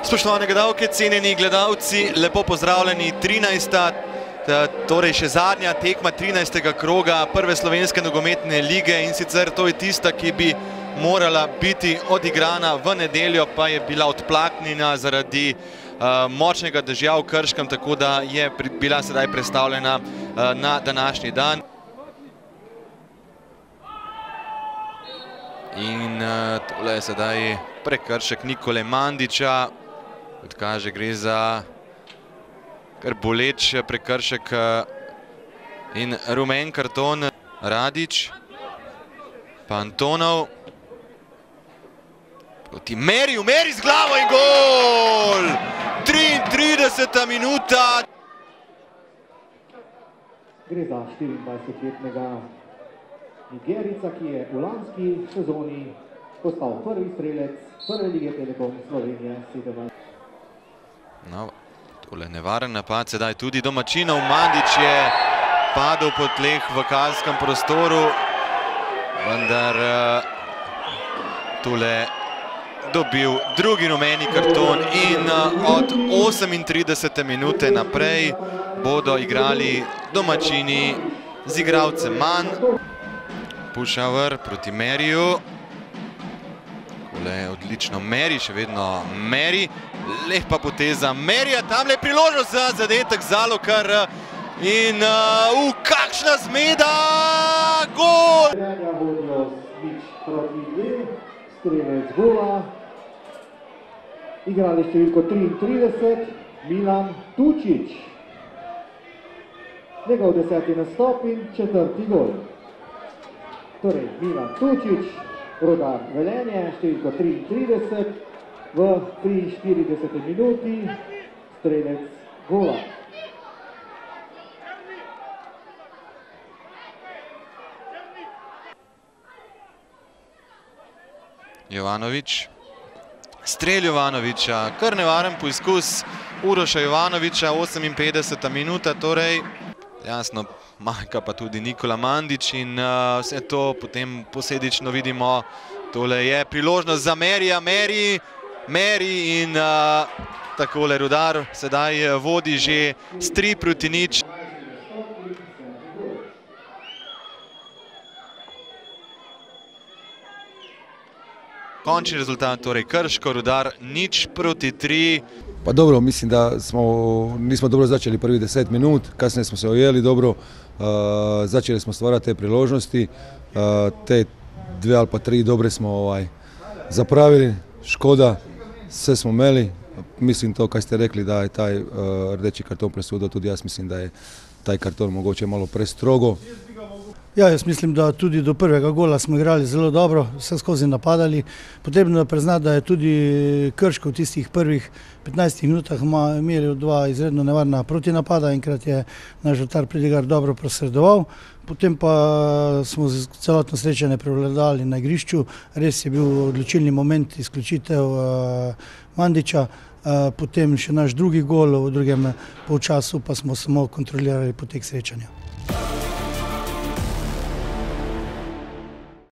Spoštovane gledalke, cenjeni gledalci, lepo pozdravljeni. 13. torej še zadnja tekma 13. kroga prve slovenske nogometne lige in sicer to je tista, ki bi morala biti odigrana v nedeljo, pa je bila odplaknjena zaradi močnega dežja v Krškem, tako da je bila sedaj prestavljena na današnji dan. In tole je sedaj prekršek Nikole Mandića. Kot kaže, gre za kar boleč prekršek in rumen karton. Radić, pa Antonov. Proti Meriju, Meri z glavo in gol! 33. minuta. Gre za 24-letnega Nigerica, ki je v lanski sezoni postal prvi strelec prve lige Telekom Slovenije 17. No, tole nevaren napad, sedaj tudi domačinov. Mandić je padel po tleh v kazenskem prostoru, vendar tole dobil drugi rumeni karton in od 38. minute naprej bodo igrali domačini z igralcem manj. Pušaver proti Meriju. Tole odlično Meri, še vedno Meri. Lepa poteza Merija, tamle je priložnost za zadetek Zalokar in kakšna zmeda! Gol! Strelec gola. Igrali številko 33, Milan Tučić. Njegov 10. nastop in 4. gol. Torej, Milan Tučić, Rudar Velenje, številko 33, v 43. minuti, strelec gola. Jovanović, strel Jovanovića, kar nevaren poizkus Uroša Jovanovića, 58. minuta, torej jasno, manjka pa tudi Nikola Mandić in vse to potem posledično vidimo. Tole je priložnost za Merija, Meri in takole Rudar sedaj vodi že s 3-0. Končni rezultat, torej Krško, Rudar 0-3. Pa dobro, mislim da nismo dobro začeli prvih 10 minut, kasnije smo se ojeli dobro, začeli smo stvarati te priložnosti, te 2 ali pa 3 dobre smo zapravili, škoda, sve smo imeli, mislim to kaj ste rekli da je taj rdeči karton presudil, tudi jaz mislim da je taj karton mogoče malo prestrogo. Ja, jaz mislim, da tudi do prvega gola smo igrali zelo dobro, vse skozi napadali. Potrebno je priznati, da je tudi Krško v tistih prvih 15 minutah imeli 2 izredno nevarna protinapada, enkrat je naš vratar Predigar dobro prosredoval, potem pa smo celotno srečanje prevladali na igrišču, res je bil odločilni moment izključitev Mandića, potem še naš drugi gol, v drugem polčasu pa smo samo kontrolirali potek srečanja.